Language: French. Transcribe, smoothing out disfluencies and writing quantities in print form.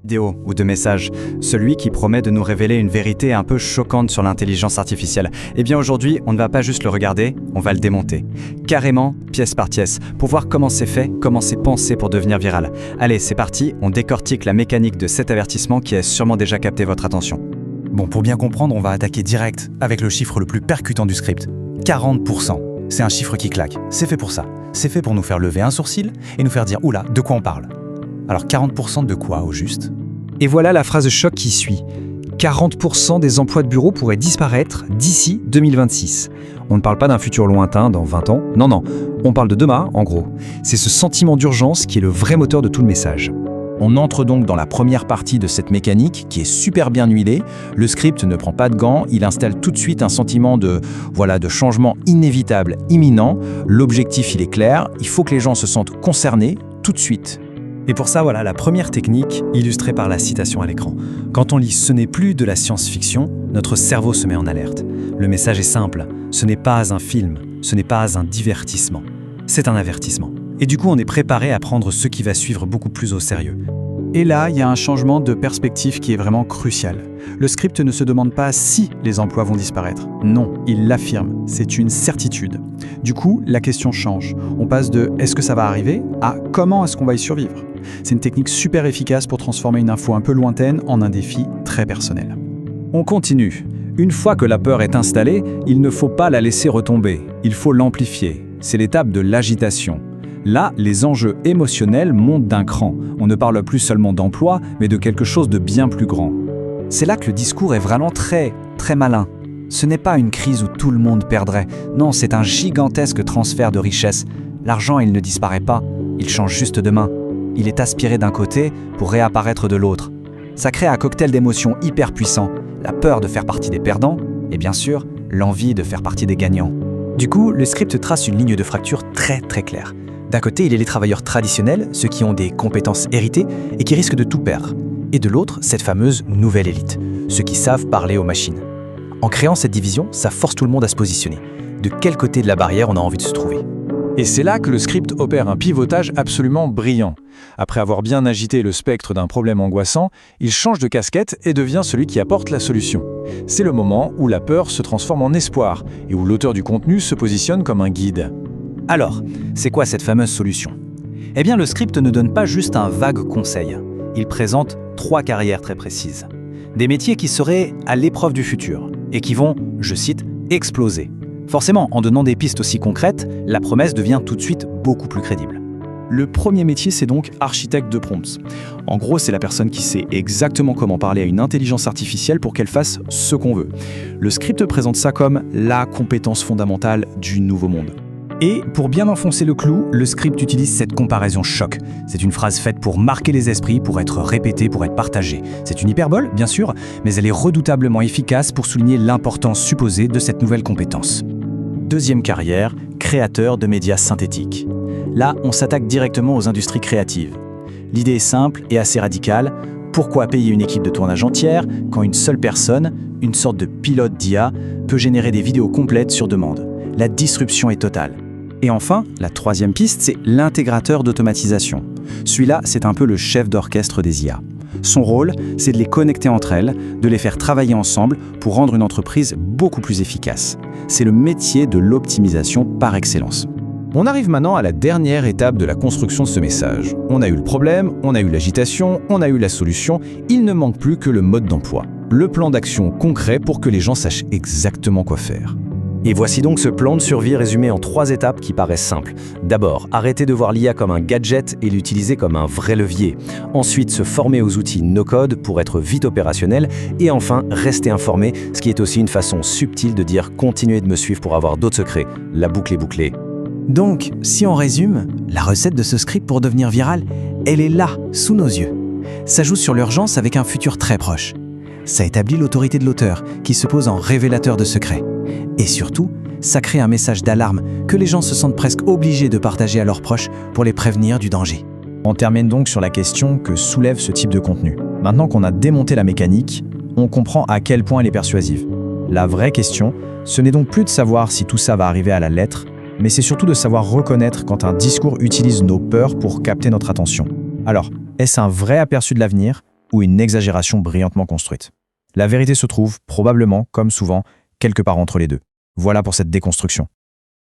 vidéo ou de message, celui qui promet de nous révéler une vérité un peu choquante sur l'intelligence artificielle. Eh bien aujourd'hui, on ne va pas juste le regarder, on va le démonter. Carrément, pièce par pièce, pour voir comment c'est fait, comment c'est pensé pour devenir viral. Allez, c'est parti, on décortique la mécanique de cet avertissement qui a sûrement déjà capté votre attention. Bon, pour bien comprendre, on va attaquer direct avec le chiffre le plus percutant du script. 40%. C'est un chiffre qui claque. C'est fait pour ça. C'est fait pour nous faire lever un sourcil et nous faire dire « Oula, de quoi on parle ?» Alors 40% de quoi au juste ? Et voilà la phrase choc qui suit. 40% des emplois de bureau pourraient disparaître d'ici 2026. On ne parle pas d'un futur lointain dans 20 ans. Non, on parle de demain, en gros. C'est ce sentiment d'urgence qui est le vrai moteur de tout le message. On entre donc dans la première partie de cette mécanique qui est super bien huilée. Le script ne prend pas de gants, il installe tout de suite un sentiment de changement inévitable, imminent. L'objectif, il est clair, il faut que les gens se sentent concernés tout de suite. Et pour ça, voilà la première technique illustrée par la citation à l'écran. Quand on lit « ce n'est plus de la science-fiction », notre cerveau se met en alerte. Le message est simple, ce n'est pas un film, ce n'est pas un divertissement, c'est un avertissement. Et du coup, on est préparé à prendre ce qui va suivre beaucoup plus au sérieux. Et là, il y a un changement de perspective qui est vraiment crucial. Le script ne se demande pas si les emplois vont disparaître. Non, il l'affirme. C'est une certitude. Du coup, la question change. On passe de « est-ce que ça va arriver ?» à « comment est-ce qu'on va y survivre ?» C'est une technique super efficace pour transformer une info un peu lointaine en un défi très personnel. On continue. Une fois que la peur est installée, il ne faut pas la laisser retomber. Il faut l'amplifier. C'est l'étape de l'agitation. Là, les enjeux émotionnels montent d'un cran. On ne parle plus seulement d'emploi, mais de quelque chose de bien plus grand. C'est là que le discours est vraiment très malin. Ce n'est pas une crise où tout le monde perdrait. Non, c'est un gigantesque transfert de richesse. L'argent, il ne disparaît pas. Il change juste de main. Il est aspiré d'un côté pour réapparaître de l'autre. Ça crée un cocktail d'émotions hyper puissant. La peur de faire partie des perdants et bien sûr, l'envie de faire partie des gagnants. Du coup, le script trace une ligne de fracture très claire. D'un côté, il y a les travailleurs traditionnels, ceux qui ont des compétences héritées et qui risquent de tout perdre. Et de l'autre, cette fameuse nouvelle élite, ceux qui savent parler aux machines. En créant cette division, ça force tout le monde à se positionner. De quel côté de la barrière on a envie de se trouver ? Et c'est là que le script opère un pivotage absolument brillant. Après avoir bien agité le spectre d'un problème angoissant, il change de casquette et devient celui qui apporte la solution. C'est le moment où la peur se transforme en espoir et où l'auteur du contenu se positionne comme un guide. Alors, c'est quoi cette fameuse solution ? Eh bien, le script ne donne pas juste un vague conseil. Il présente 3 carrières très précises. Des métiers qui seraient à l'épreuve du futur et qui vont, je cite, « exploser ». Forcément, en donnant des pistes aussi concrètes, la promesse devient tout de suite beaucoup plus crédible. Le premier métier, c'est donc architecte de prompts. En gros, c'est la personne qui sait exactement comment parler à une intelligence artificielle pour qu'elle fasse ce qu'on veut. Le script présente ça comme la compétence fondamentale du nouveau monde. Et pour bien enfoncer le clou, le script utilise cette comparaison choc. C'est une phrase faite pour marquer les esprits, pour être répétée, pour être partagée. C'est une hyperbole, bien sûr, mais elle est redoutablement efficace pour souligner l'importance supposée de cette nouvelle compétence. Deuxième carrière, créateur de médias synthétiques. Là, on s'attaque directement aux industries créatives. L'idée est simple et assez radicale. Pourquoi payer une équipe de tournage entière quand une seule personne, une sorte de pilote d'IA, peut générer des vidéos complètes sur demande ? La disruption est totale. Et enfin, la troisième piste, c'est l'intégrateur d'automatisation. Celui-là, c'est un peu le chef d'orchestre des IA. Son rôle, c'est de les connecter entre elles, de les faire travailler ensemble pour rendre une entreprise beaucoup plus efficace. C'est le métier de l'optimisation par excellence. On arrive maintenant à la dernière étape de la construction de ce message. On a eu le problème, on a eu l'agitation, on a eu la solution, il ne manque plus que le mode d'emploi. Le plan d'action concret pour que les gens sachent exactement quoi faire. Et voici donc ce plan de survie résumé en 3 étapes qui paraissent simples. D'abord, arrêter de voir l'IA comme un gadget et l'utiliser comme un vrai levier. Ensuite, se former aux outils no-code pour être vite opérationnel. Et enfin, rester informé, ce qui est aussi une façon subtile de dire « continuez de me suivre pour avoir d'autres secrets ». La boucle est bouclée. Donc, si on résume, la recette de ce script pour devenir viral, elle est là, sous nos yeux. Ça joue sur l'urgence avec un futur très proche. Ça établit l'autorité de l'auteur, qui se pose en révélateur de secrets. Et surtout, ça crée un message d'alarme que les gens se sentent presque obligés de partager à leurs proches pour les prévenir du danger. On termine donc sur la question que soulève ce type de contenu. Maintenant qu'on a démonté la mécanique, on comprend à quel point elle est persuasive. La vraie question, ce n'est donc plus de savoir si tout ça va arriver à la lettre, mais c'est surtout de savoir reconnaître quand un discours utilise nos peurs pour capter notre attention. Alors, est-ce un vrai aperçu de l'avenir ou une exagération brillantement construite. La vérité se trouve, probablement, comme souvent, quelque part entre les deux. Voilà pour cette déconstruction.